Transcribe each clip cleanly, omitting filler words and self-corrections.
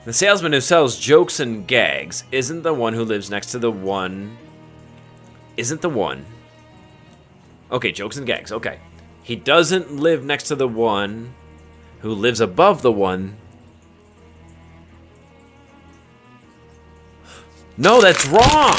The salesman who sells jokes and gags isn't the one who lives next to the one... Isn't the one... Okay, jokes and gags, okay. He doesn't live next to the one who lives above the one... No, that's wrong!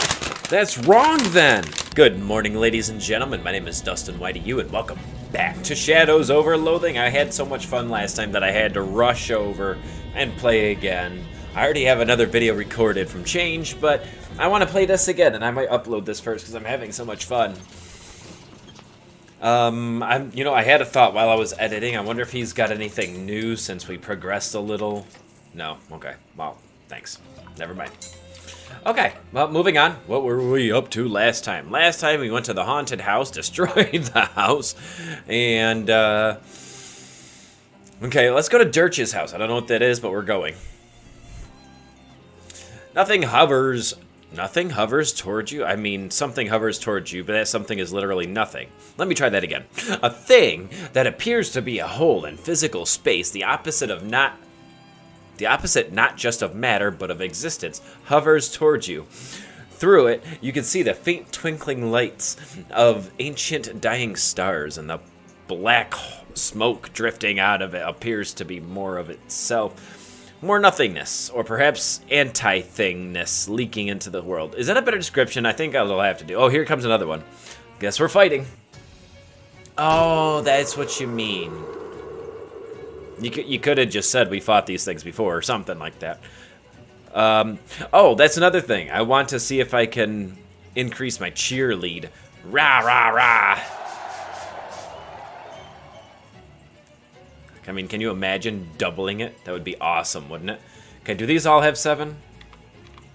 That's wrong then! Good morning, ladies and gentlemen. My name is DustinYDU, and welcome back to Shadows over Loathing. I had so much fun last time that I had to rush over and play again. I already have another video recorded from Change, but I want to play this again, and I might upload this first because I'm having so much fun. I had a thought while I was editing. I wonder if he's got anything new since we progressed a little. No, okay. Well, thanks. Never mind. Okay, well, moving on. What were we up to last time? Last time we went to the haunted house, destroyed the house, and, okay, let's go to Dirch's house. I don't know what that is, but we're going. Nothing hovers towards you. I mean, something hovers towards you, but that something is literally nothing. Let me try that again. A thing that appears to be a hole in physical space, the opposite not just of matter, but of existence, hovers towards you. Through it, you can see the faint twinkling lights of ancient dying stars, and the black smoke drifting out of it appears to be more of itself. More nothingness, or perhaps anti-thingness leaking into the world. Is that a better description? I think I'll have to do. Oh, here comes another one. Guess we're fighting. Oh, that's what you mean. You could have just said we fought these things before or something like that. Oh, that's another thing. I want to see if I can increase my cheer lead. Rah, rah, rah. I mean, can you imagine doubling it? That would be awesome, wouldn't it? Okay, do these all have 7?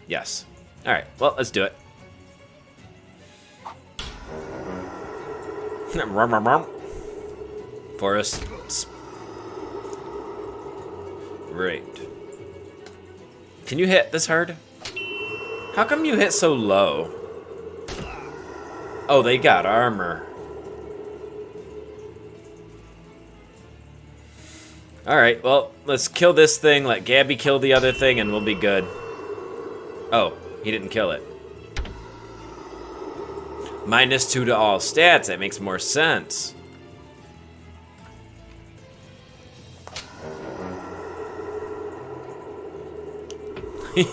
Yes. All right, well, let's do it. Forest. Right. Can you hit this hard? How come you hit so low? Oh, they got armor. Alright, well, let's kill this thing, let Gabby kill the other thing, and we'll be good. Oh, he didn't kill it. -2 to all stats, that makes more sense.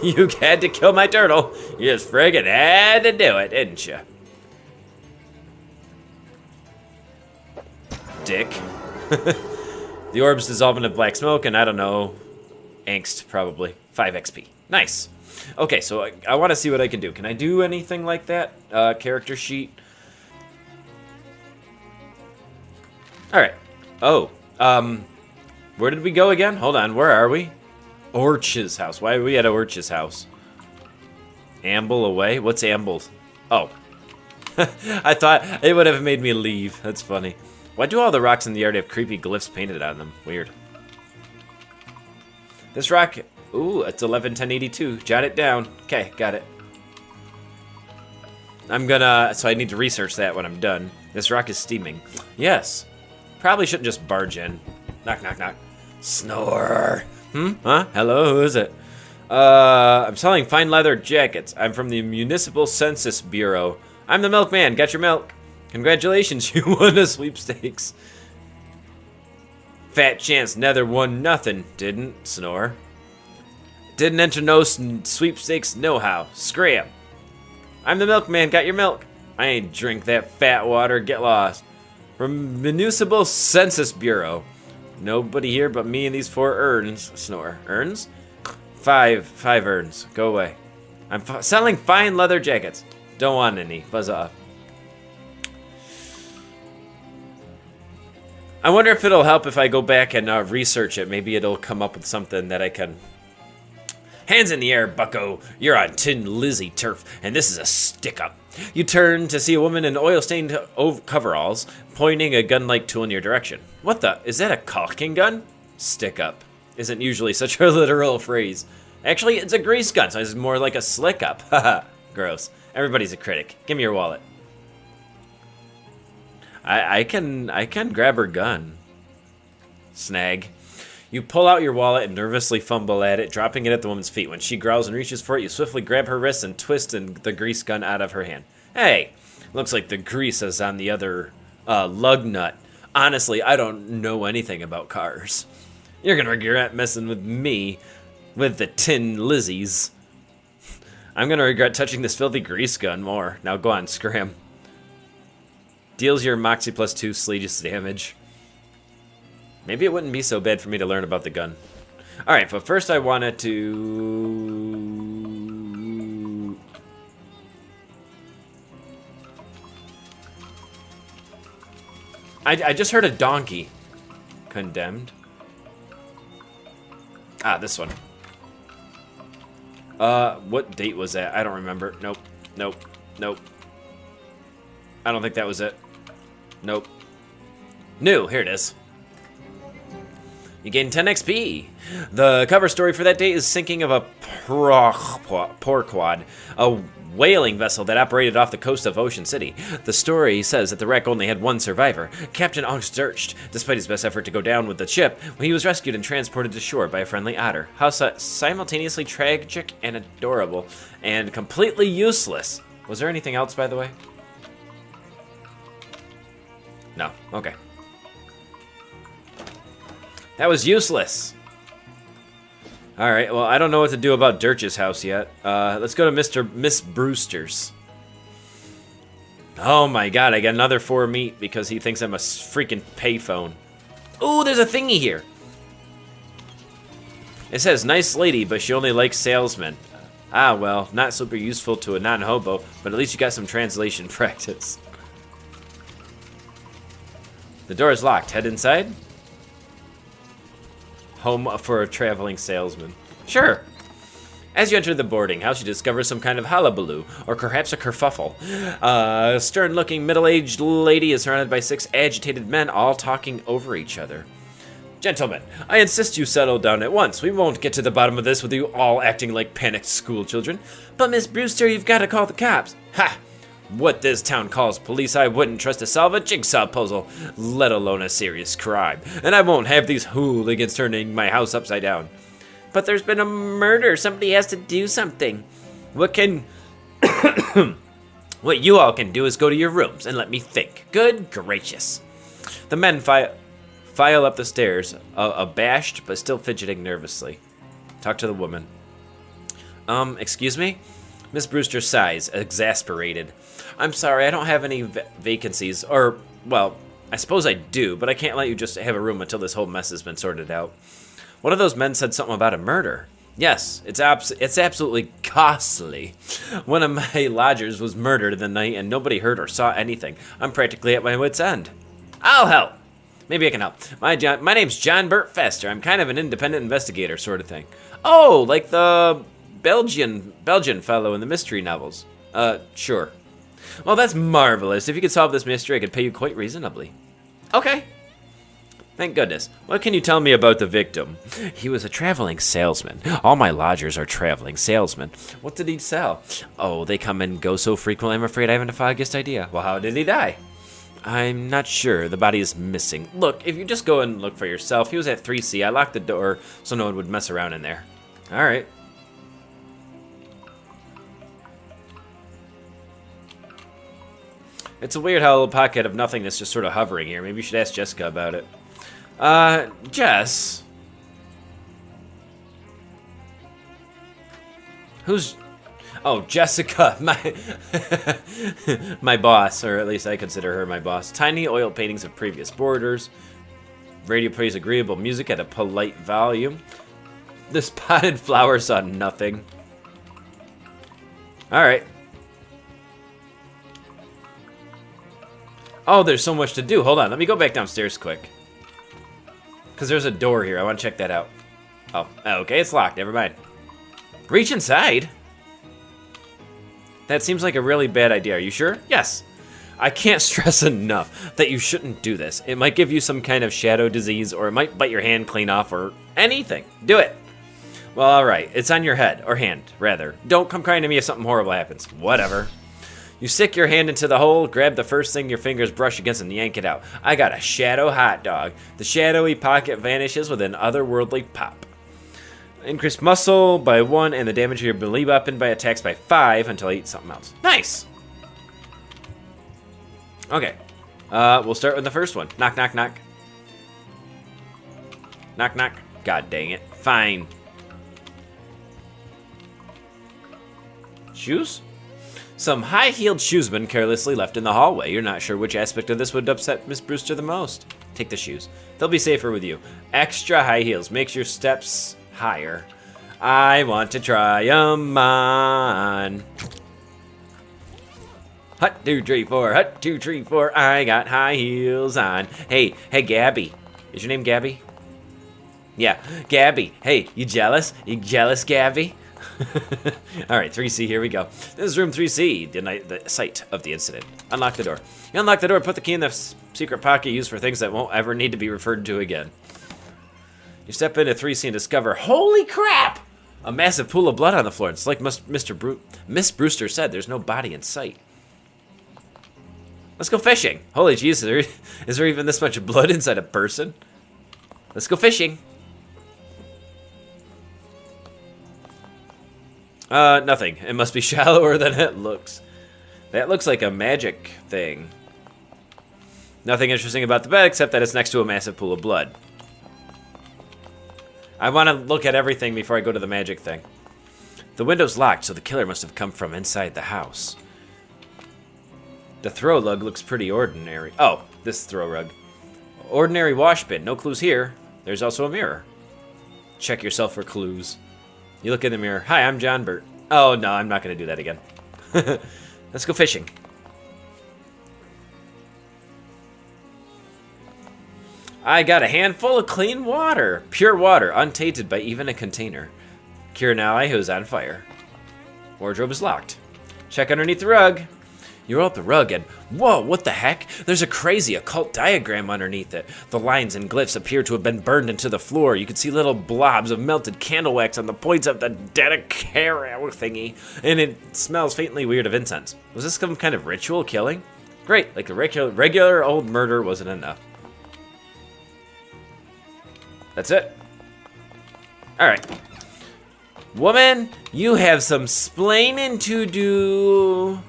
You had to kill my turtle. You just friggin' had to do it, didn't you? Dick. The orbs dissolve into black smoke, and I don't know. Angst, probably. 5 XP. Nice. Okay, so I want to see what I can do. Can I do anything like that? Character sheet. Alright. Oh. Where did we go again? Hold on, where are we? Orch's house. Why are we at Orch's house? Amble away? What's ambled? Oh. I thought it would have made me leave. That's funny. Why do all the rocks in the yard have creepy glyphs painted on them? Weird. This rock... Ooh, it's 11-10-82. Jot it down. Okay, got it. I'm gonna... So I need to research that when I'm done. This rock is steaming. Yes. Probably shouldn't just barge in. Knock, knock, knock. Snore. Huh? Hello, who is it? I'm selling fine leather jackets. I'm from the Municipal Census Bureau. I'm the milkman. Got your milk. Congratulations, you won a sweepstakes. Fat chance Nether won nothing. Didn't. Snore. Didn't enter no sweepstakes no-how. Scram. I'm the milkman. Got your milk. I ain't drink that fat water. Get lost. From Municipal Census Bureau. Nobody here but me and these 4 urns. Snore. Urns? 5 urns. Go away. I'm selling fine leather jackets. Don't want any. Buzz off. I wonder if it'll help if I go back and research it. Maybe it'll come up with something that I can... Hands in the air, bucko. You're on Tin Lizzie turf, and this is a stick-up. You turn to see a woman in oil-stained coveralls pointing a gun-like tool in your direction. What the? Is that a caulking gun? Stick-up. Isn't usually such a literal phrase. Actually, it's a grease gun, so it's more like a slick-up. Haha. Gross. Everybody's a critic. Give me your wallet. I can grab her gun. Snag. You pull out your wallet and nervously fumble at it, dropping it at the woman's feet. When she growls and reaches for it, you swiftly grab her wrist and twist the grease gun out of her hand. Hey, looks like the grease is on the other lug nut. Honestly, I don't know anything about cars. You're gonna regret messing with me with the Tin Lizzies. I'm gonna regret touching this filthy grease gun more. Now go on, scram. Deals your Moxie +2 Sleege's damage. Maybe it wouldn't be so bad for me to learn about the gun. Alright, but first I wanted to... I just heard a donkey. Condemned. Ah, this one. What date was that? I don't remember. Nope. Nope. Nope. I don't think that was it. Nope. New. Here it is. You gain 10 XP. The cover story for that day is sinking of a porquad, a whaling vessel that operated off the coast of Ocean City. The story says that the wreck only had one survivor, Captain Augst. Despite his best effort to go down with the ship, he was rescued and transported to shore by a friendly otter. How simultaneously tragic and adorable, and completely useless. Was there anything else, by the way? No. Okay. That was useless. Alright, well, I don't know what to do about Dirch's house yet. Let's go to Miss Brewster's. Oh my god, I got another 4 meat because he thinks I'm a freaking payphone. Ooh, there's a thingy here. It says, nice lady, but she only likes salesmen. Ah, well, not super useful to a non-hobo, but at least you got some translation practice. The door is locked. Head inside. Home for a traveling salesman. Sure. As you enter the boarding house, you discover some kind of hullabaloo, or perhaps a kerfuffle. A stern-looking middle-aged lady is surrounded by 6 agitated men, all talking over each other. Gentlemen, I insist you settle down at once. We won't get to the bottom of this with you all acting like panicked schoolchildren. But Miss Brewster, you've got to call the cops. Ha! What this town calls police, I wouldn't trust to solve a jigsaw puzzle, let alone a serious crime. And I won't have these hooligans turning my house upside down. But there's been a murder. Somebody has to do something. What you all can do is go to your rooms and let me think. Good gracious. The men file up the stairs, abashed but still fidgeting nervously. Talk to the woman. Excuse me? Miss Brewster sighs, exasperated. I'm sorry, I don't have any vacancies. Or, well, I suppose I do, but I can't let you just have a room until this whole mess has been sorted out. One of those men said something about a murder. Yes, it's absolutely costly. One of my lodgers was murdered the night and nobody heard or saw anything. I'm practically at my wit's end. I'll help. Maybe I can help. My name's John Burt Fester. I'm kind of an independent investigator sort of thing. Oh, like the Belgian fellow in the mystery novels. Sure. Well, that's marvelous. If you could solve this mystery, I could pay you quite reasonably. Okay. Thank goodness. What can you tell me about the victim? He was a traveling salesman. All my lodgers are traveling salesmen. What did he sell? Oh, they come and go so frequently, I'm afraid I haven't the foggiest idea. Well, how did he die? I'm not sure. The body is missing. Look, if you just go and look for yourself, he was at 3C. I locked the door so no one would mess around in there. All right. It's a weird how a little pocket of nothingness just sort of hovering here. Maybe you should ask Jessica about it. Jess? Who's... Oh, Jessica, my boss, or at least I consider her my boss. Tiny oil paintings of previous borders. Radio plays agreeable music at a polite volume. The spotted flower saw nothing. Alright. Oh, there's so much to do. Hold on, let me go back downstairs quick. Because there's a door here. I want to check that out. Oh, okay, it's locked. Never mind. Reach inside? That seems like a really bad idea. Are you sure? Yes. I can't stress enough that you shouldn't do this. It might give you some kind of shadow disease, or it might bite your hand clean off, or anything. Do it. Well, alright. It's on your head. Or hand, rather. Don't come crying to me if something horrible happens. Whatever. You stick your hand into the hole, grab the first thing your fingers brush against, and yank it out. I got a shadow hot dog. The shadowy pocket vanishes with an otherworldly pop. Increase muscle by 1 and the damage of your melee weapon by attacks by 5 until I eat something else. Nice! Okay. We'll start with the first one. Knock, knock, knock. Knock, knock. God dang it. Fine. Shoes? Some high-heeled shoesman carelessly left in the hallway. You're not sure which aspect of this would upset Miss Brewster the most. Take the shoes. They'll be safer with you. Extra high heels. Makes your steps higher. I want to try 'em on. Hut, 2, 3, 4. Hut, 2, 3, 4. I got high heels on. Hey, Gabby. Is your name Gabby? Yeah, Gabby. Hey, you jealous? You jealous, Gabby? All right, 3C, here we go. This is room 3C, the site of the incident. Unlock the door. You unlock the door, put the key in the secret pocket used for things that won't ever need to be referred to again. You step into 3C and discover, holy crap! A massive pool of blood on the floor. It's like Miss Brewster said, there's no body in sight. Let's go fishing. Holy jeez, is there even this much blood inside a person? Let's go fishing. Nothing. It must be shallower than it looks. That looks like a magic thing. Nothing interesting about the bed except that it's next to a massive pool of blood. I want to look at everything before I go to the magic thing. The window's locked, so the killer must have come from inside the house. The throw rug looks pretty ordinary. Oh, this throw rug. Ordinary wash bin. No clues here. There's also a mirror. Check yourself for clues. You look in the mirror. Hi, I'm John Burt. Oh, no, I'm not going to do that again. Let's go fishing. I got a handful of clean water. Pure water, untainted by even a container. Cure an ally who's on fire. Wardrobe is locked. Check underneath the rug. You roll up the rug and, whoa, what the heck? There's a crazy occult diagram underneath it. The lines and glyphs appear to have been burned into the floor. You can see little blobs of melted candle wax on the points of the dedicaro thingy, and it smells faintly weird of incense. Was this some kind of ritual killing? Great, like the regular old murder wasn't enough. That's it. All right. Woman, you have some splaining to do.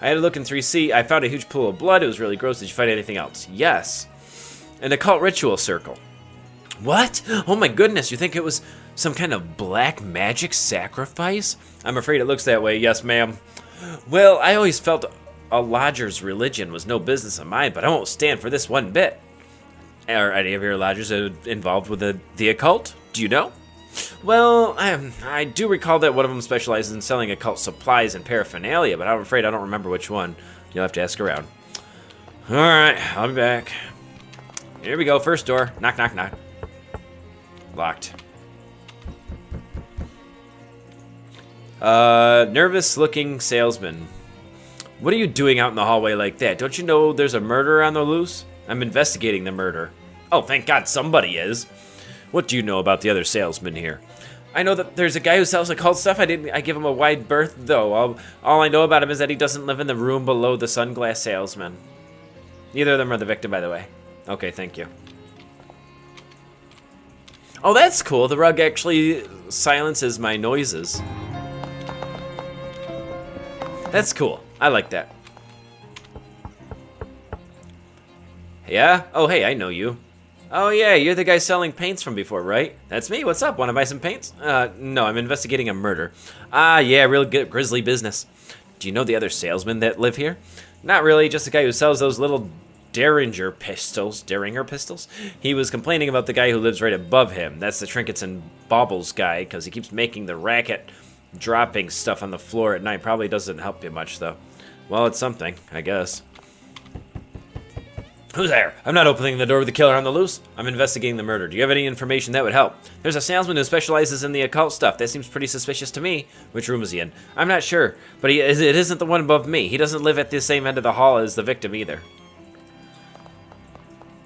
I had a look in 3C. I found a huge pool of blood. It was really gross. Did you find anything else? Yes. An occult ritual circle. What? Oh my goodness. You think it was some kind of black magic sacrifice? I'm afraid it looks that way. Yes, ma'am. Well, I always felt a lodger's religion was no business of mine, but I won't stand for this one bit. Are any of your lodgers involved with the occult? Do you know? Well, I do recall that one of them specializes in selling occult supplies and paraphernalia, but I'm afraid I don't remember which one. You'll have to ask around. Alright, I'll be back. Here we go, first door. Knock, knock, knock. Locked. Nervous-looking salesman. What are you doing out in the hallway like that? Don't you know there's a murderer on the loose? I'm investigating the murder. Oh, thank God somebody is. What do you know about the other salesman here? I know that there's a guy who sells occult stuff. I give him a wide berth, though. All I know about him is that he doesn't live in the room below the sunglass salesman. Neither of them are the victim, by the way. Okay, thank you. Oh, that's cool. The rug actually silences my noises. That's cool. I like that. Yeah? Oh, hey, I know you. Oh, yeah, you're the guy selling paints from before, right? That's me. What's up? Want to buy some paints? No, I'm investigating a murder. Ah, yeah, real grisly business. Do you know the other salesmen that live here? Not really, just the guy who sells those little Derringer pistols. He was complaining about the guy who lives right above him. That's the trinkets and baubles guy, because he keeps making the racket dropping stuff on the floor at night. Probably doesn't help you much, though. Well, it's something, I guess. Who's there? I'm not opening the door with the killer on the loose. I'm investigating the murder. Do you have any information that would help? There's a salesman who specializes in the occult stuff. That seems pretty suspicious to me. Which room is he in? I'm not sure, but it isn't the one above me. He doesn't live at the same end of the hall as the victim either.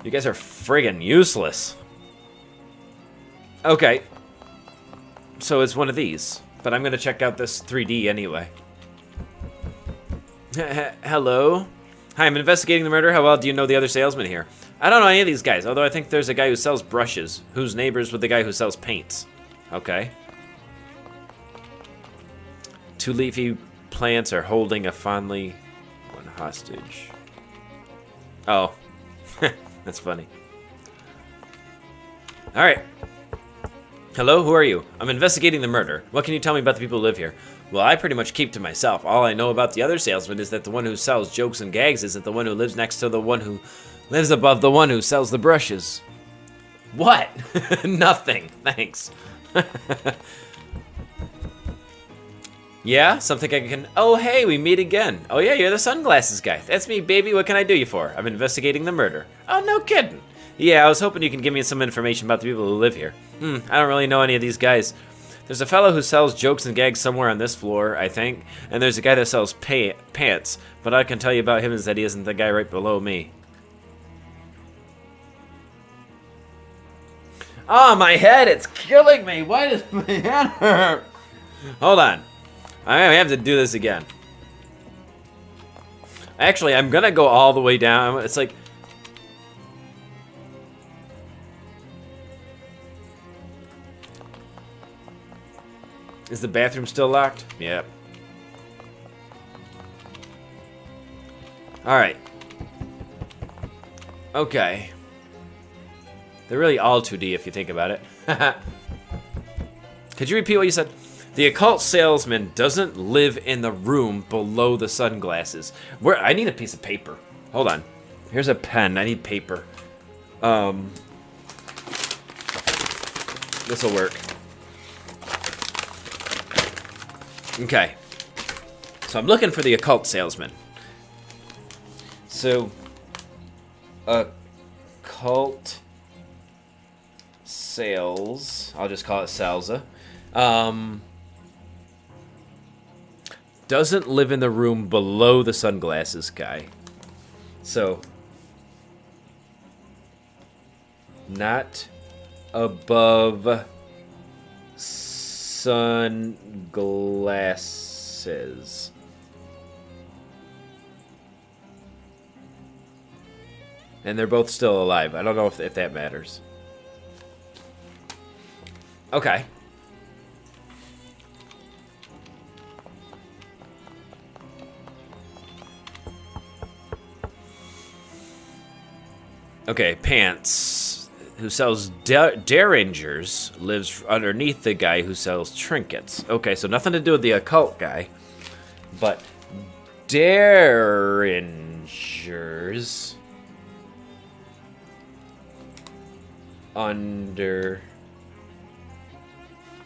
You guys are friggin' useless. Okay. So it's one of these. But I'm going to check out this 3D anyway. Hello. Hi, I'm investigating the murder. How well do you know the other salesman here? I don't know any of these guys, although I think there's a guy who sells brushes, who's neighbors with the guy who sells paints. Okay. 2 leafy plants are holding a fondly one hostage. Oh. That's funny. Alright. Hello, who are you? I'm investigating the murder. What can you tell me about the people who live here? Well, I pretty much keep to myself. All I know about the other salesman is that the one who sells jokes and gags isn't the one who lives next to the one who lives above the one who sells the brushes. What? Nothing. Thanks. Yeah, something I can... Oh, hey, we meet again. Oh, yeah, you're the sunglasses guy. That's me, baby. What can I do you for? I'm investigating the murder. Oh, no kidding. Yeah, I was hoping you can give me some information about the people who live here. I don't really know any of these guys. There's a fellow who sells jokes and gags somewhere on this floor, I think, and there's a guy that sells pants, but all I can tell you about him is that he isn't the guy right below me. Oh, my head, it's killing me. Why does my head hurt? Hold on. I have to do this again. Actually, I'm gonna go all the way down. It's like... Is the bathroom still locked? Yep. Alright. Okay. They're really all 2D if you think about it. Could you repeat what you said? The occult salesman doesn't live in the room below the sunglasses. Where? I need a piece of paper. Hold on. Here's a pen. I need paper. This'll work. Okay. So I'm looking for the occult salesman. So, occult sales. I'll just call it Salsa. Doesn't live in the room below the sunglasses guy. So, not above sunglasses. And they're both still alive. I don't know if that matters. Okay. Okay, Pants, who sells derringers, lives underneath the guy who sells trinkets. Okay, so nothing to do with the occult guy, but derringers under...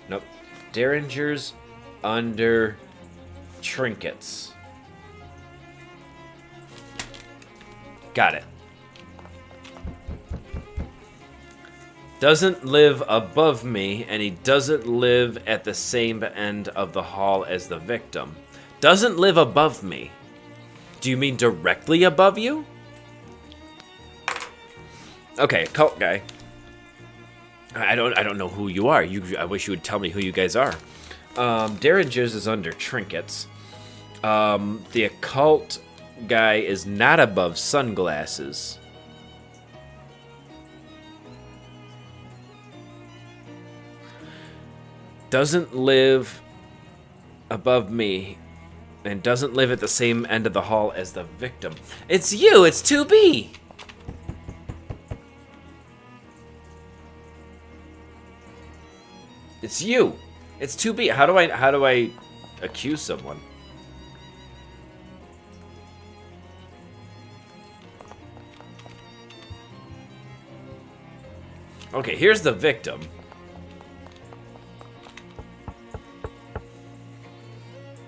Nope. Derringers under trinkets. Got it. Doesn't live above me, and he doesn't live at the same end of the hall as the victim. Doesn't live above me. Do you mean directly above you? Okay, cult guy. I don't know who you are. I wish you would tell me who you guys are. Derringers is under trinkets. The occult guy is not above sunglasses. Doesn't live above me, and doesn't live at the same end of the hall as the victim. It's you! It's 2B! It's you! It's 2B. How do I accuse someone? Okay, here's the victim.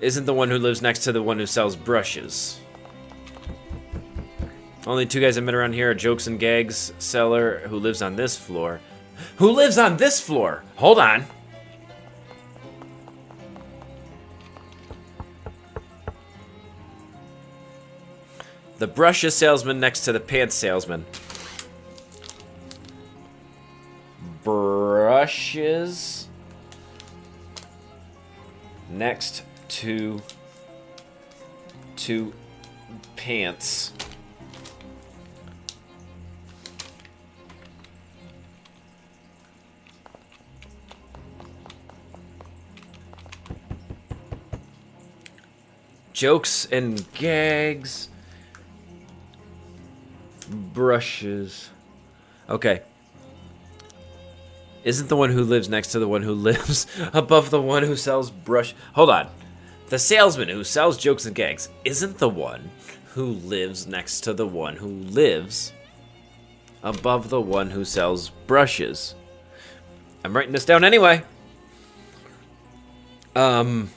Isn't the one who lives next to the one who sells brushes. Only 2 guys I've met around here are Jokes and Gags seller who lives on this floor. Who lives on this floor? Hold on. The brushes salesman next to the pants salesman. Brushes next to pants. Jokes and gags. Brushes. Okay. Isn't the one who lives next to the one who lives above the one who sells brush? Hold on. The salesman who sells jokes and gags isn't the one who lives next to the one who lives above the one who sells brushes. I'm writing this down anyway. Should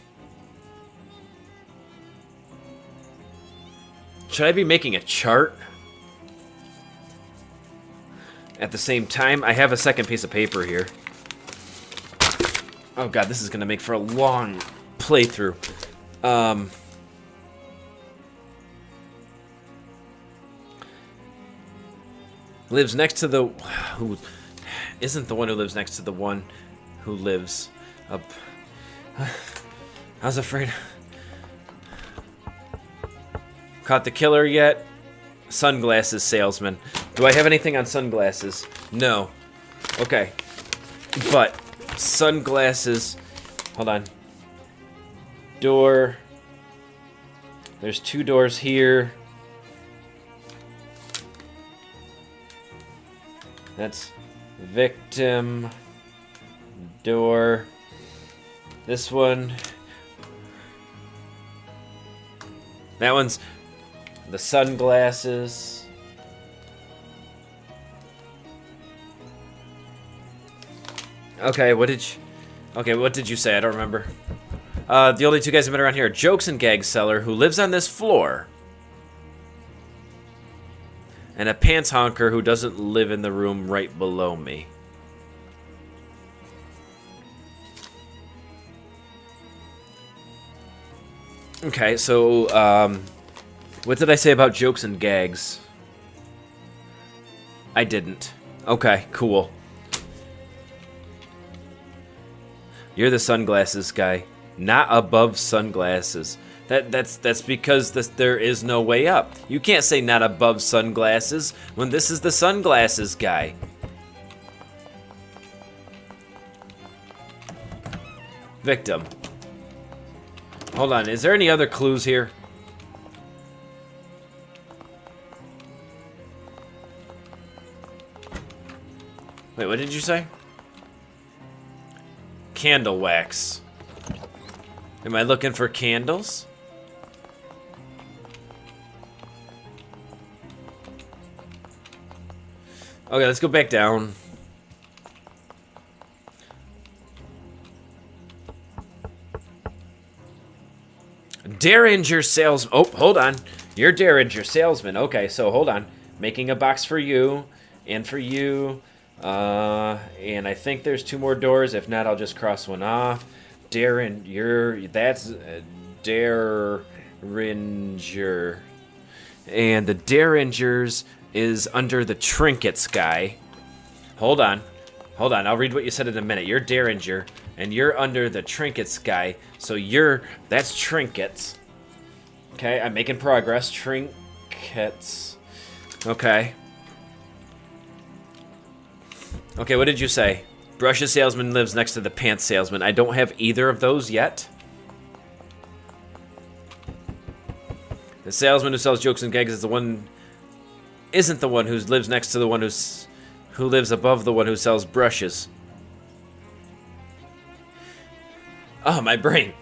I be making a chart? At the same time, I have a second piece of paper here. Oh god, this is gonna make for a long playthrough. Lives next to the who isn't the one who lives next to the one who lives up. I was afraid. Caught the killer yet? Sunglasses salesman. Do I have anything on sunglasses? No. Okay. But sunglasses. Hold on. Door. There's 2 doors here. That's victim. Door. This one. That one's the sunglasses. Okay, what did you say? I don't remember. The only 2 guys I've been around here are Jokes and Gags seller who lives on this floor. And a pants honker who doesn't live in the room right below me. Okay, so, what did I say about Jokes and Gags? I didn't. Okay, cool. You're the sunglasses guy, not above sunglasses. That's because there is no way up. You can't say not above sunglasses when this is the sunglasses guy. Victim. Hold on, is there any other clues here? Wait, what did you say? Candle wax. Am I looking for candles? Okay, let's go back down. Derringer sales. Oh, hold on. You're Derringer salesman. Okay, so hold on. Making a box for you and for you. And I think there's 2 more doors. If not, I'll just cross one off. That's Derringer. And the Derringers is under the trinkets guy. Hold on. I'll read what you said in a minute. You're Derringer, and you're under the trinkets guy. So that's trinkets. Okay, I'm making progress. Trinkets. Okay. Okay, what did you say? Brushes salesman lives next to the pants salesman. I don't have either of those yet. The salesman who sells jokes and gags isn't the one who lives next to the one who lives above the one who sells brushes. Oh, my brain.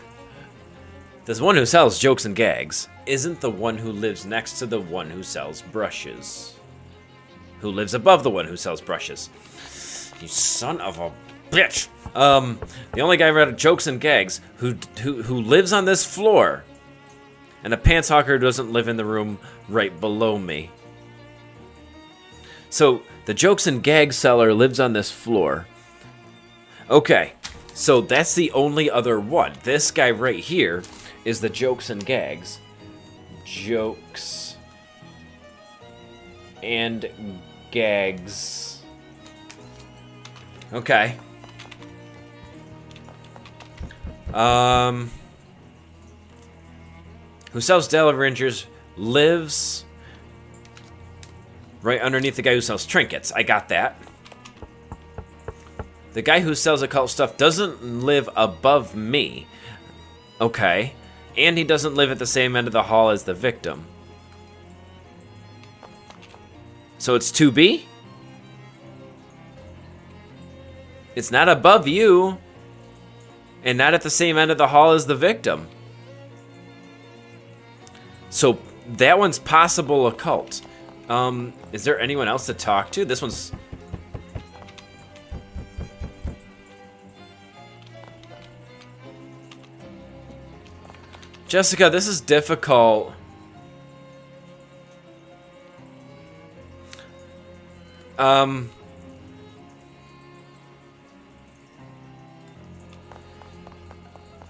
The one who sells jokes and gags isn't the one who lives next to the one who sells brushes. Who lives above the one who sells brushes. You son of a bitch. The only guy who jokes and gags who lives on this floor, and a pants hawker who doesn't live in the room right below me. So the jokes and gags seller lives on this floor. Okay, so that's the only other one. This guy right here is the jokes and gags. Jokes and gags. Okay. Who sells Derringers lives right underneath the guy who sells trinkets. I got that. The guy who sells occult stuff doesn't live above me. Okay. And he doesn't live at the same end of the hall as the victim. So it's 2B? It's not above you. And not at the same end of the hall as the victim. So that one's possible occult. Is there anyone else to talk to? This one's... Jessica, this is difficult.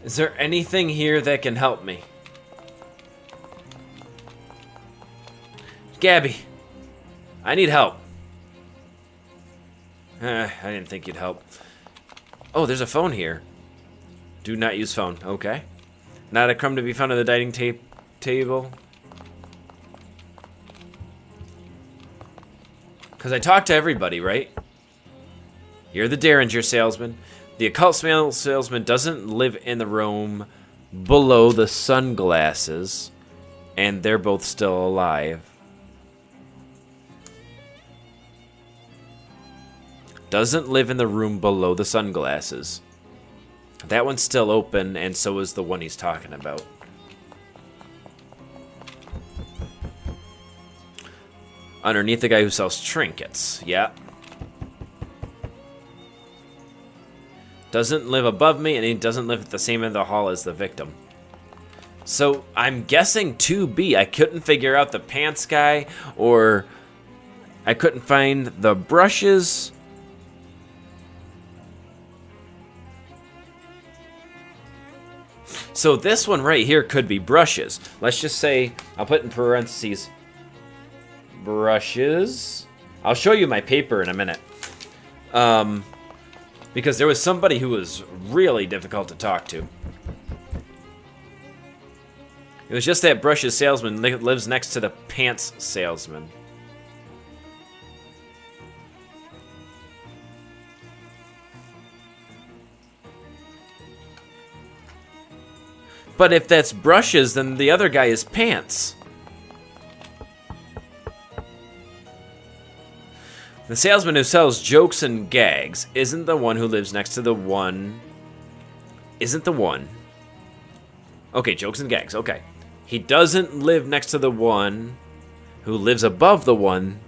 Is there anything here that can help me? Gabby, I need help. I didn't think you'd help. Oh, there's a phone here. Do not use phone. Okay. Not a crumb to be found on the dining table. Because I talked to everybody, right? You're the Derringer salesman. The occult salesman doesn't live in the room below the sunglasses. And they're both still alive. Doesn't live in the room below the sunglasses. That one's still open, and so is the one he's talking about. Underneath the guy who sells trinkets. Yeah. Doesn't live above me, and he doesn't live at the same end of the hall as the victim. So I'm guessing 2B. I couldn't figure out the pants guy, or I couldn't find the brushes. So this one right here could be brushes. Let's just say, I'll put in parentheses, brushes. I'll show you my paper in a minute. Because there was somebody who was really difficult to talk to. It was just that brushes salesman lives next to the pants salesman. But if that's brushes, then the other guy is pants. The salesman who sells jokes and gags isn't the one who lives next to the one... Isn't the one... Okay, jokes and gags, okay. He doesn't live next to the one who lives above the one...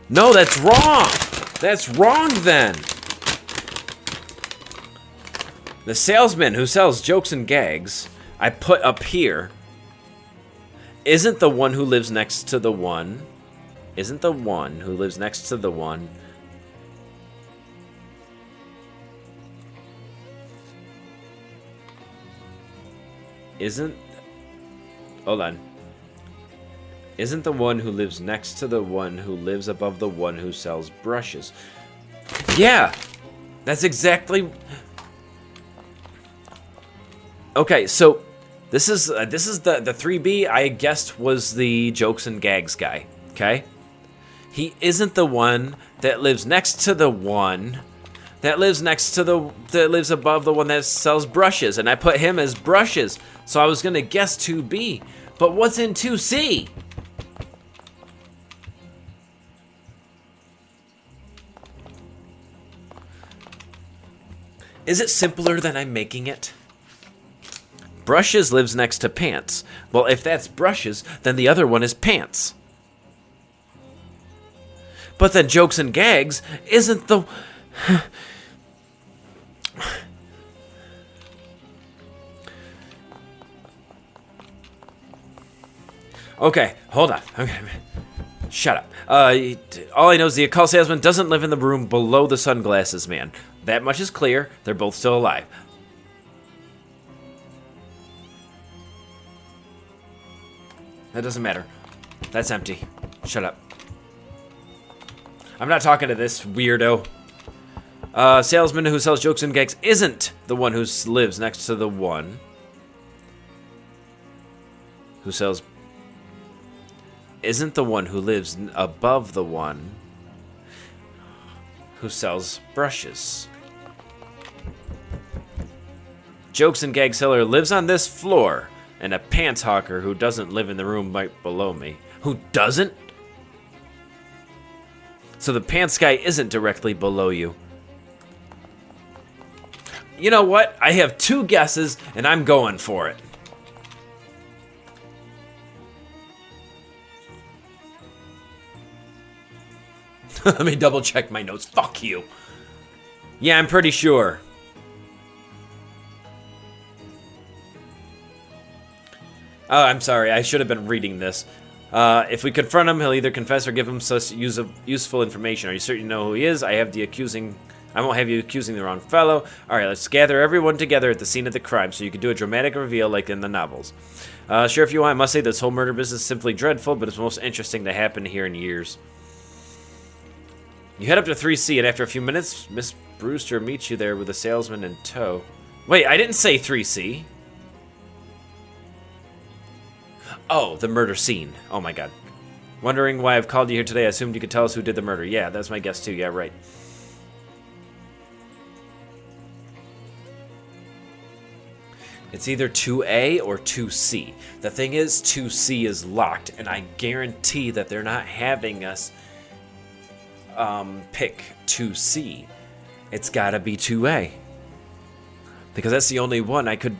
No, that's wrong! That's wrong then! The salesman who sells jokes and gags, I put up here, isn't the one who lives next to the one. Isn't the one who lives next to the one. Isn't... Hold on. Isn't the one who lives next to the one who lives above the one who sells brushes. Yeah! That's exactly... Okay, so this is the 3B I guessed was the jokes and gags guy. Okay, he isn't the one that lives next to the one that lives above the one that sells brushes, and I put him as brushes. So I was gonna guess 2B, but what's in 2C? Is it simpler than I'm making it? Brushes lives next to pants. Well, if that's brushes, then the other one is pants. But then jokes and gags isn't the... Okay, hold on. Okay. Shut up. All I know is the occult salesman doesn't live in the room below the sunglasses man. That much is clear. They're both still alive. That doesn't matter. That's empty. Shut up. I'm not talking to this weirdo. Salesman who sells jokes and gags isn't the one who lives next to the one. who sells... Isn't the one who lives above the one who sells brushes. Jokes and Gag Seller lives on this floor, and a pants hawker who doesn't live in the room right below me. Who doesn't? So the pants guy isn't directly below you. You know what? I have 2 guesses, and I'm going for it. Let me double check my notes. Fuck you. Yeah, I'm pretty sure. Oh, I'm sorry. I should have been reading this. If we confront him, he'll either confess or give him such useful information. Are you certain you know who he is? I won't have you accusing the wrong fellow. All right, let's gather everyone together at the scene of the crime so you can do a dramatic reveal like in the novels. Sure, if you want, I must say this whole murder business is simply dreadful, but it's most interesting to happen here in years. You head up to 3C, and after a few minutes, Miss Brewster meets you there with a salesman in tow. Wait, I didn't say 3C. Oh, the murder scene. Oh my god. Wondering why I've called you here today. I assumed you could tell us who did the murder. Yeah, that's my guess too. Yeah, right. It's either 2A or 2C. The thing is, 2C is locked, and I guarantee that they're not having us pick 2C. It's gotta be 2A. Because that's the only one I could...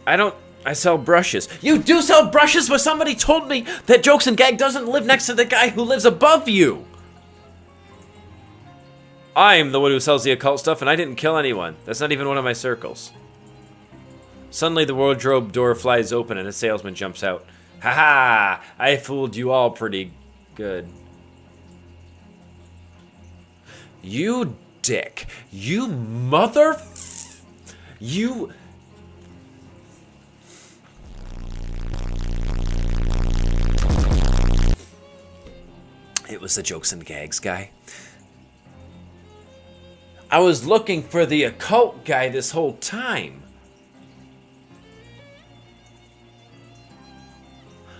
I sell brushes. You do sell brushes, but somebody told me that Jokes and Gag doesn't live next to the guy who lives above you. I'm the one who sells the occult stuff, and I didn't kill anyone. That's not even one of my circles. Suddenly, the wardrobe door flies open, and a salesman jumps out. Ha-ha! I fooled you all pretty good. You dick. You mother... You... It was the Jokes and Gags guy. I was looking for the occult guy this whole time.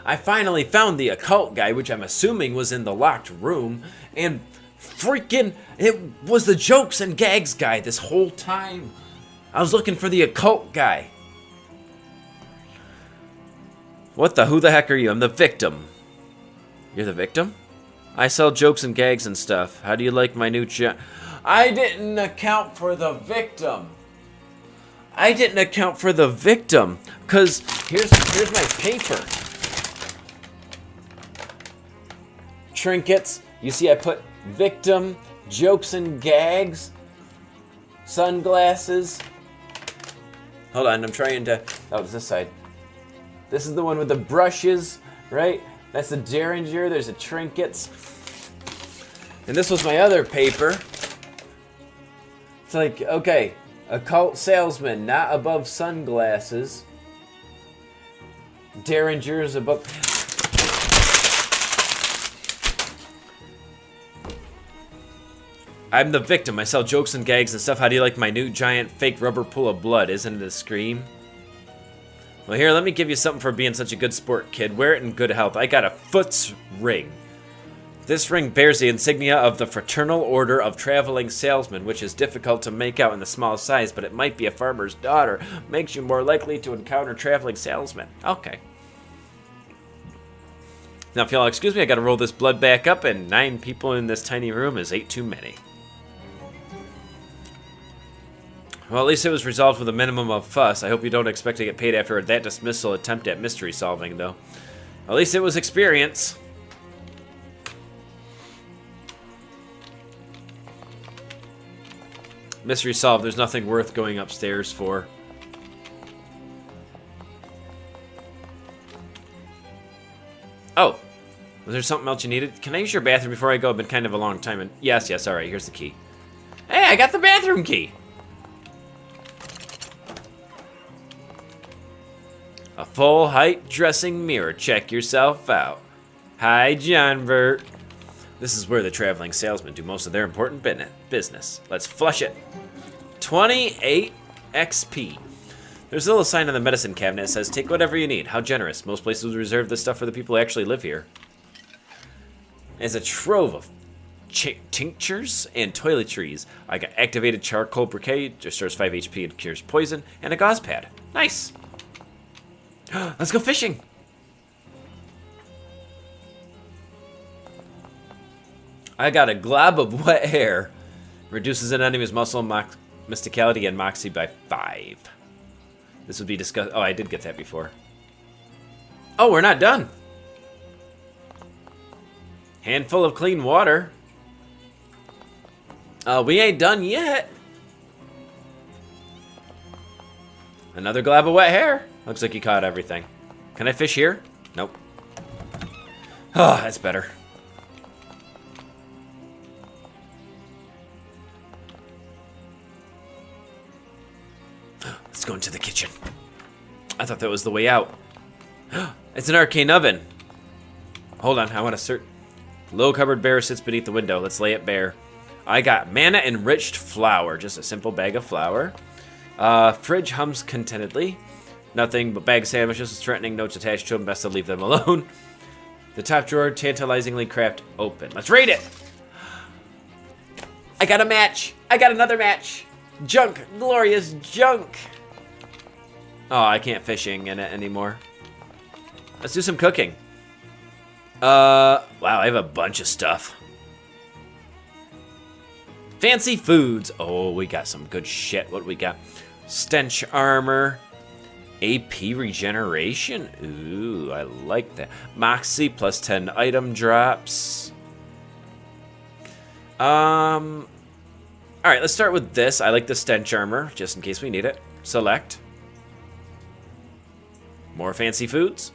I finally found the occult guy, which I'm assuming was in the locked room, and freaking, it was the Jokes and Gags guy this whole time. I was looking for the occult guy. Who the heck are you? I'm the victim. You're the victim? I sell jokes and gags and stuff. How do you like my new job? I didn't account for the victim. I didn't account for the victim, because here's my paper. Trinkets. You see I put victim, jokes and gags, sunglasses. Hold on, I'm trying to... Oh, it's this side. This is the one with the brushes, right? That's the Derringer. There's the trinkets. And this was my other paper. It's like, okay, occult salesman, not above sunglasses. Derringer's above... I'm the victim. I sell jokes and gags and stuff. How do you like my new giant fake rubber pool of blood? Isn't it a scream? Well, here, let me give you something for being such a good sport, kid. Wear it in good health. I got a foot's ring. This ring bears the insignia of the Fraternal Order of Traveling Salesmen, which is difficult to make out in the small size, but it might be a farmer's daughter. Makes you more likely to encounter traveling salesmen. Okay. Now, if y'all excuse me, I gotta roll this blood back up, and 9 people in this tiny room is 8 too many. Well, at least it was resolved with a minimum of fuss. I hope you don't expect to get paid after that dismissal attempt at mystery solving, though. At least it was experience. Mystery solved. There's nothing worth going upstairs for. Oh. Was there something else you needed? Can I use your bathroom before I go? It's been kind of a long time. And yes, all right. Here's the key. Hey, I got the bathroom key. A full-height dressing mirror. Check yourself out. Hi, John Burt. This is where the traveling salesmen do most of their important business. Let's flush it. 28 XP. There's a little sign on the medicine cabinet that says, take whatever you need. How generous. Most places reserve this stuff for the people who actually live here. There's a trove of tinctures and toiletries. I got activated charcoal briquette, restores 5 HP and cures poison, and a gauze pad. Nice. Let's go fishing. I got a glob of wet hair. Reduces an enemy's muscle, mysticality, and moxie by 5. This would be discussed. Oh, I did get that before. Oh, we're not done. Handful of clean water. We ain't done yet. Another glob of wet hair. Looks like you caught everything. Can I fish here? Nope. Oh, that's better. Let's go into the kitchen. I thought that was the way out. It's an arcane oven. Hold on, I want to search. Low cupboard bare sits beneath the window. Let's lay it bare. I got mana enriched flour. Just a simple bag of flour. Fridge hums contentedly. Nothing but bag sandwiches with threatening notes attached to them. Best to leave them alone. The top drawer tantalizingly cracked open. Let's raid it. I got a match. I got another match. Junk. Glorious junk. Oh, I can't fishing in it anymore. Let's do some cooking. Wow, I have a bunch of stuff. Fancy foods. Oh, we got some good shit. What do we got? Stench armor. AP regeneration. Ooh, I like that. Moxie plus 10 item drops. All right, let's start with this. I like the stench armor, just in case we need it. Select. More fancy foods.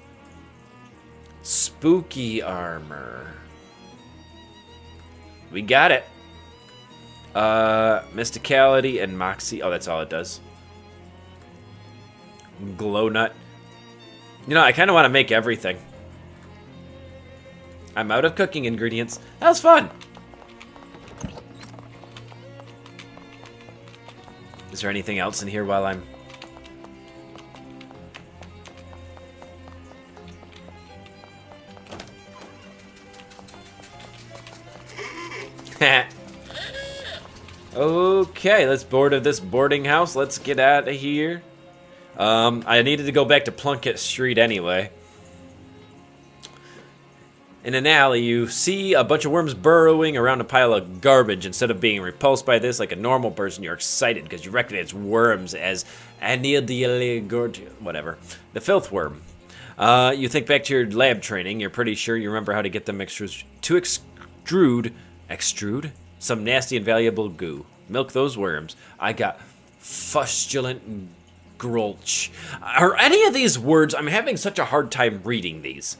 Spooky armor. We got it. Mysticality and Moxie. Oh, that's all it does. Glow nut. You know, I kind of want to make everything. I'm out of cooking ingredients. That was fun. Is there anything else in here while I'm... Okay, let's board of this boarding house. Let's get out of here. I needed to go back to Plunkett Street anyway. In an alley, you see a bunch of worms burrowing around a pile of garbage. Instead of being repulsed by this like a normal person, you're excited because you recognize worms as whatever, the filth worm. You think back to your lab training. You're pretty sure you remember how to get them to extrude some nasty and valuable goo. Milk those worms. I got fustulent grulch. Are any of these words? I'm having such a hard time reading these.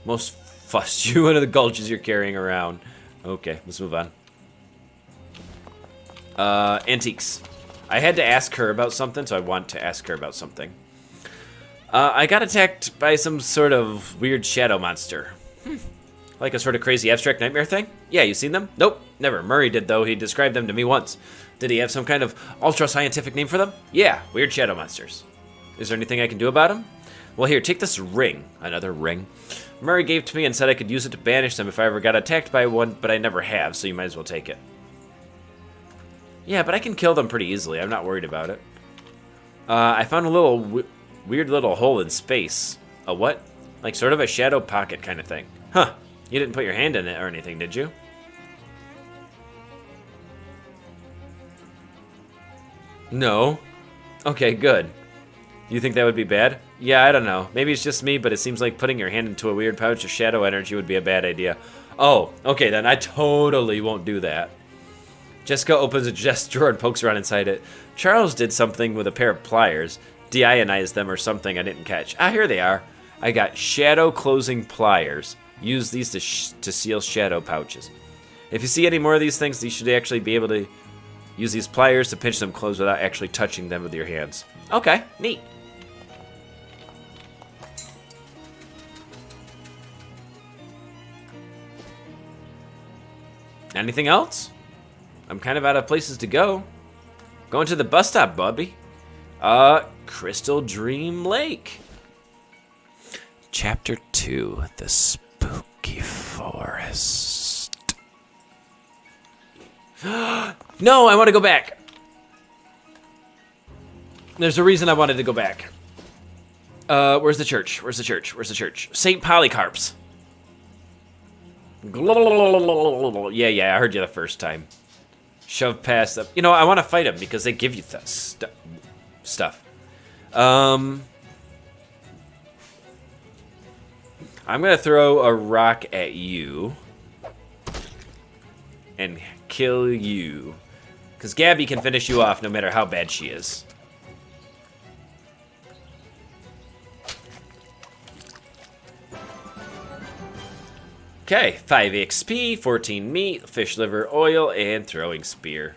Most fustulent of the gulches you're carrying around. Okay, let's move on. Antiques. I had to ask her about something, so I want to ask her about something. I got attacked by some sort of weird shadow monster. Like a sort of crazy abstract nightmare thing? Yeah, you seen them? Nope, never. Murray did, though. He described them to me once. Did he have some kind of ultra-scientific name for them? Yeah, weird shadow monsters. Is there anything I can do about them? Well, here, take this ring. Another ring. Murray gave to me and said I could use it to banish them if I ever got attacked by one, but I never have, so you might as well take it. Yeah, but I can kill them pretty easily. I'm not worried about it. I found a little weird little hole in space. A what? Like sort of a shadow pocket kind of thing. Huh. You didn't put your hand in it or anything, did you? No. Okay, good. You think that would be bad? Yeah, I don't know. Maybe it's just me, but it seems like putting your hand into a weird pouch of shadow energy would be a bad idea. Oh, okay, then I totally won't do that. Jessica opens a chest drawer and pokes around inside it. Charles did something with a pair of pliers. Deionized them or something I didn't catch. Ah, here they are. I got shadow closing pliers. Use these to seal shadow pouches. If you see any more of these things, you should actually be able to use these pliers to pinch them closed without actually touching them with your hands. Okay, neat. Anything else? I'm kind of out of places to go. Going to the bus stop, Bubby. Crystal Dream Lake. Chapter 2, The Spooky Forest. No, I want to go back. There's a reason I wanted to go back. Where's the church? Where's the church? Where's the church? St. Polycarp's. Yeah, I heard you the first time. Shove past them. You know, I want to fight them because they give you stuff. I'm going to throw a rock at you. And kill you. Because Gabby can finish you off no matter how bad she is. Okay, 5 XP, 14 meat, fish liver oil, and throwing spear.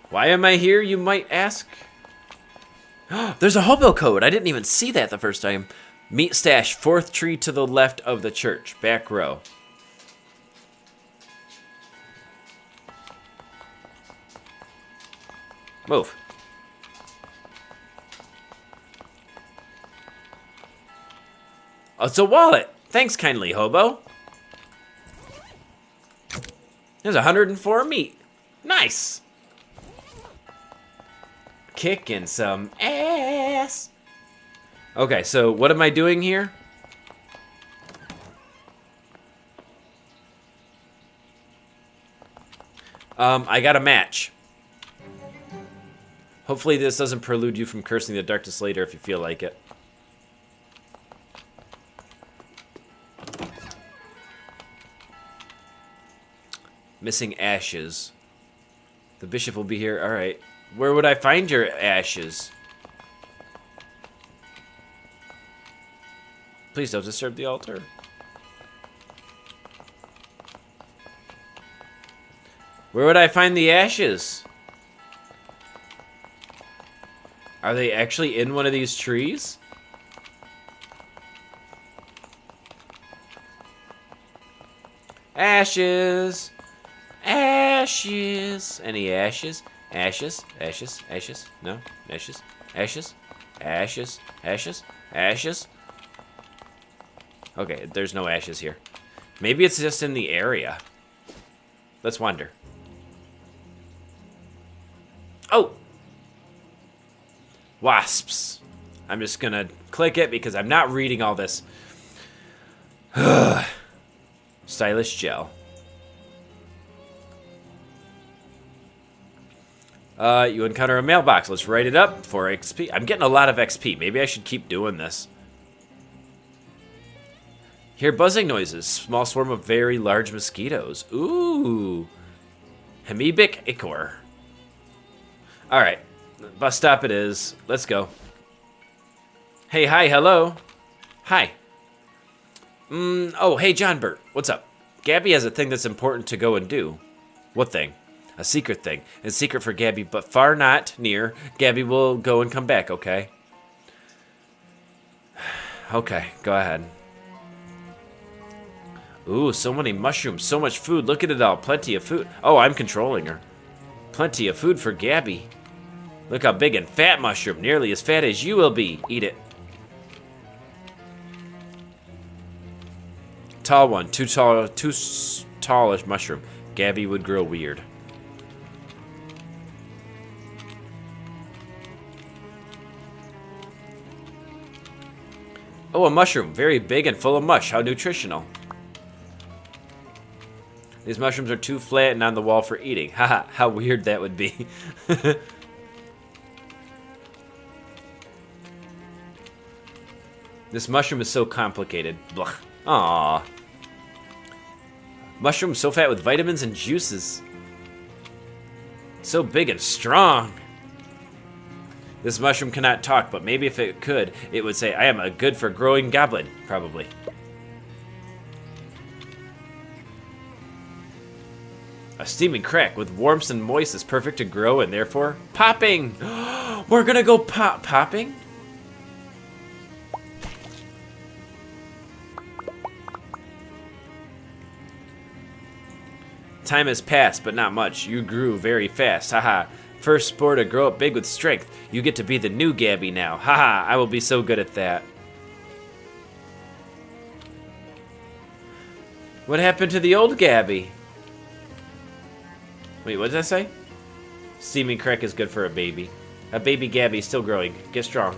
Why am I here, you might ask? There's a hobo code. I didn't even see that the first time. Meat stash, 4th tree to the left of the church, back row. Move. Oh, it's a wallet. Thanks kindly, hobo. There's 104 meat. Nice. Kicking some ass. Okay, so what am I doing here? I got a match. Hopefully this doesn't prelude you from cursing the darkness later if you feel like it. Missing ashes. The bishop will be here. All right. Where would I find your ashes? Please don't disturb the altar. Where would I find the ashes? Are they actually in one of these trees? Ashes. Ashes. Any ashes? Ashes. Ashes. Ashes. No. Ashes. Ashes. Ashes. Ashes. Ashes. Okay, there's no ashes here. Maybe it's just in the area. Let's wander. Oh! Wasps. I'm just gonna click it because I'm not reading all this. Stylish gel. You encounter a mailbox. Let's write it up for XP. I'm getting a lot of XP. Maybe I should keep doing this. Hear buzzing noises. Small swarm of very large mosquitoes. Ooh. Amoebic ichor. Alright. Bus stop it is. Let's go. Hey, hi, hello. Hi. Oh, hey, John Burt. What's up? Gabby has a thing that's important to go and do. What thing? A secret thing. It's secret for Gabby, but far not near. Gabby will go and come back, okay? Okay, go ahead. Ooh, so many mushrooms, so much food. Look at it all. Plenty of food. Oh, I'm controlling her. Plenty of food for Gabby. Look how big and fat mushroom. Nearly as fat as you will be. Eat it. Tall one. Too tallish mushroom. Gabby would grow weird. Oh, a mushroom. Very big and full of mush. How nutritional. These mushrooms are too flat and on the wall for eating. Haha, how weird that would be. This mushroom is so complicated. Blah. Aww. Mushroom so fat with vitamins and juices. So big and strong. This mushroom cannot talk, but maybe if it could, it would say, I am a good for growing goblin. Probably. A steaming crack with warmth and moist is perfect to grow and therefore popping. We're gonna go popping? Time has passed, but not much. You grew very fast. Haha. First spore to grow up big with strength. You get to be the new Gabby now. Haha, I will be so good at that. What happened to the old Gabby? Wait, what did I say? Steaming crack is good for a baby. A baby Gabby still growing. Get strong.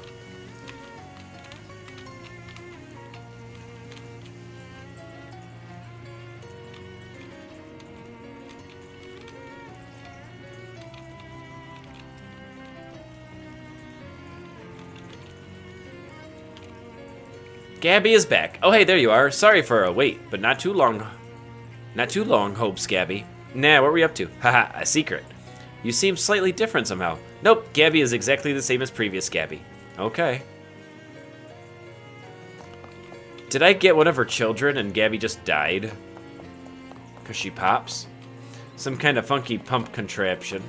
Gabby is back. Oh, hey, there you are. Sorry for a wait, but not too long. Not too long, hopes, Gabby. Nah, what were you up to? Haha, a secret. You seem slightly different somehow. Nope, Gabby is exactly the same as previous Gabby. Okay. Did I get one of her children and Gabby just died? Because she pops? Some kind of funky pump contraption.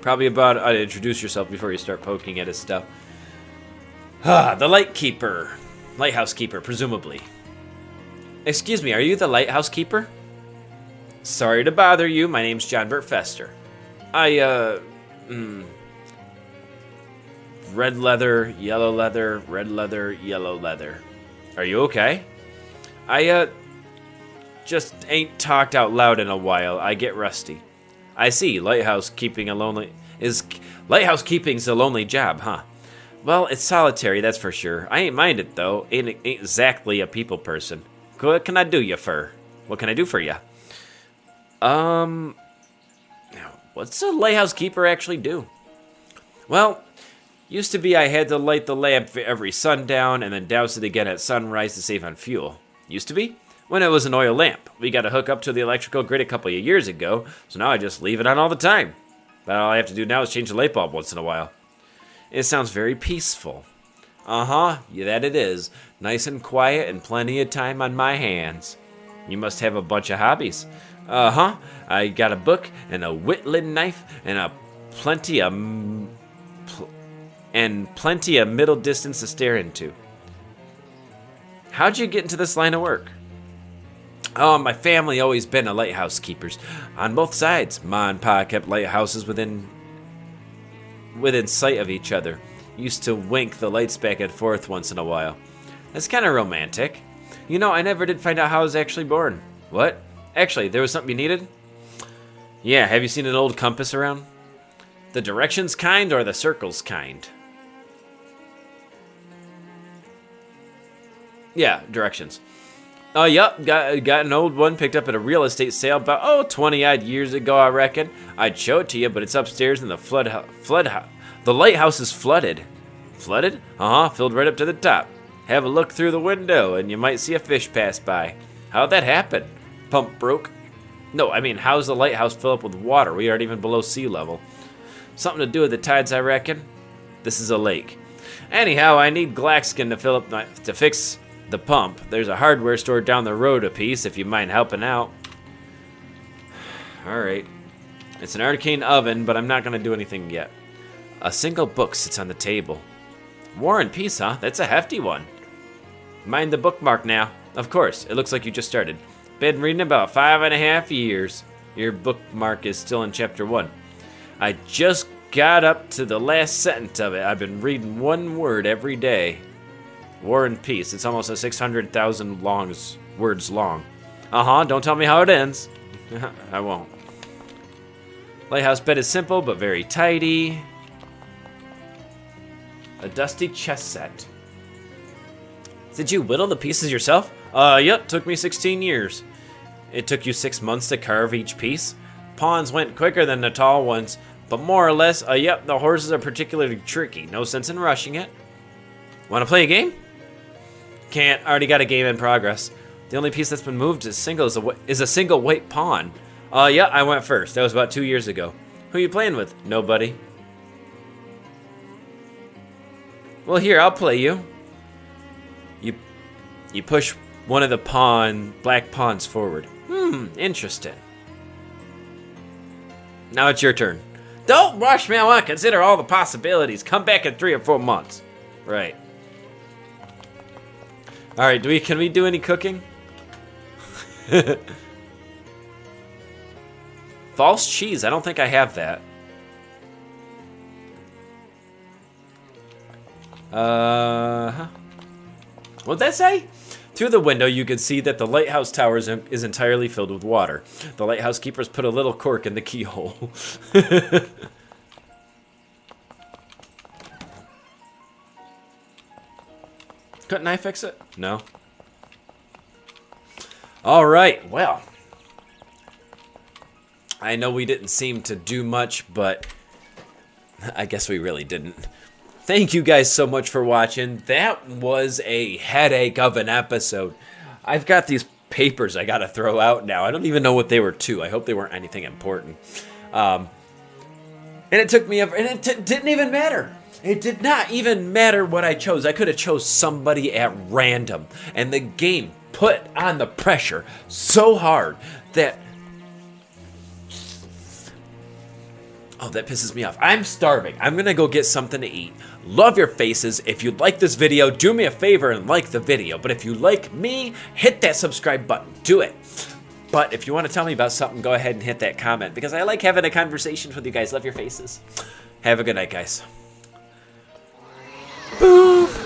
Probably about to introduce yourself before you start poking at his stuff. Ah, the Lightkeeper. Lighthouse Keeper, presumably. Excuse me, are you the Lighthouse Keeper? Sorry to bother you, my name's John Burt Fester. Red leather, yellow leather, red leather, yellow leather. Are you okay? I just ain't talked out loud in a while. I get rusty. I see, lighthouse keeping's a lonely job, huh? Well, it's solitary, that's for sure. I ain't mind it, though. Ain't exactly a people person. What can I do you for? What can I do for you? What's a lighthouse keeper actually do? Well, used to be I had to light the lamp for every sundown and then douse it again at sunrise to save on fuel. Used to be? When it was an oil lamp. We got to hook up to the electrical grid a couple of years ago, so now I just leave it on all the time. But all I have to do now is change the light bulb once in a while. It sounds very peaceful. Uh-huh, yeah, that it is. Nice and quiet and plenty of time on my hands. You must have a bunch of hobbies. Uh-huh, I got a book and a whittling knife and plenty of middle distance to stare into. How'd you get into this line of work? Oh, my family always been a lighthouse keepers. On both sides, Ma and Pa kept lighthouses within sight of each other. Used to wink the lights back and forth once in a while. That's kind of romantic. You know, I never did find out how I was actually born. What? Actually, there was something you needed? Yeah, have you seen an old compass around? The directions kind or the circles kind? Yeah, directions. Oh, yup, got an old one picked up at a real estate sale about, 20-odd years ago, I reckon. I'd show it to you, but it's upstairs in the the lighthouse is flooded. Flooded? Uh-huh, filled right up to the top. Have a look through the window, and you might see a fish pass by. How'd that happen? Pump broke? No, I mean, how's the lighthouse fill up with water? We aren't even below sea level. Something to do with the tides, I reckon. This is a lake. Anyhow, I need Glaxkin to fix the pump. There's a hardware store down the road a piece, if you mind helping out. Alright. It's an arcane oven, but I'm not going to do anything yet. A single book sits on the table. War and Peace, huh? That's a hefty one. Mind the bookmark now. Of course, it looks like you just started. Been reading about 5.5 years. Your bookmark is still in chapter 1. I just got up to the last sentence of it. I've been reading one word every day. War and Peace. It's almost a 600,000 words long. Uh-huh, don't tell me how it ends. I won't. Lighthouse bed is simple, but very tidy. A dusty chess set. Did you whittle the pieces yourself? Yep, took me 16 years. It took you 6 months to carve each piece? Pawns went quicker than the tall ones, but more or less, yep, the horses are particularly tricky. No sense in rushing it. Want to play a game? Can't. Already got a game in progress. The only piece that's been moved is a single white pawn. Yeah, I went first. That was about 2 years ago. Who you playing with? Nobody. Well, here, I'll play you. You push one of the black pawns forward. Interesting. Now it's your turn. Don't rush me, I want to consider all the possibilities. Come back in 3 or 4 months. Right. Alright, can we do any cooking? False cheese. I don't think I have that. What'd that say? Through the window, you can see that the lighthouse tower is entirely filled with water. The lighthouse keepers put a little cork in the keyhole. Couldn't I fix it? No. All right, well. I know we didn't seem to do much, but I guess we really didn't. Thank you guys so much for watching. That was a headache of an episode. I've got these papers I gotta throw out now. I don't even know what they were to. I hope they weren't anything important. And it took me, and it didn't even matter. It did not even matter what I chose. I could have chose somebody at random. And the game put on the pressure so hard that... Oh, that pisses me off. I'm starving. I'm gonna go get something to eat. Love your faces. If you like this video, do me a favor and like the video. But if you like me, hit that subscribe button. Do it. But if you want to tell me about something, go ahead and hit that comment, because I like having a conversation with you guys. Love your faces. Have a good night, guys. Boop.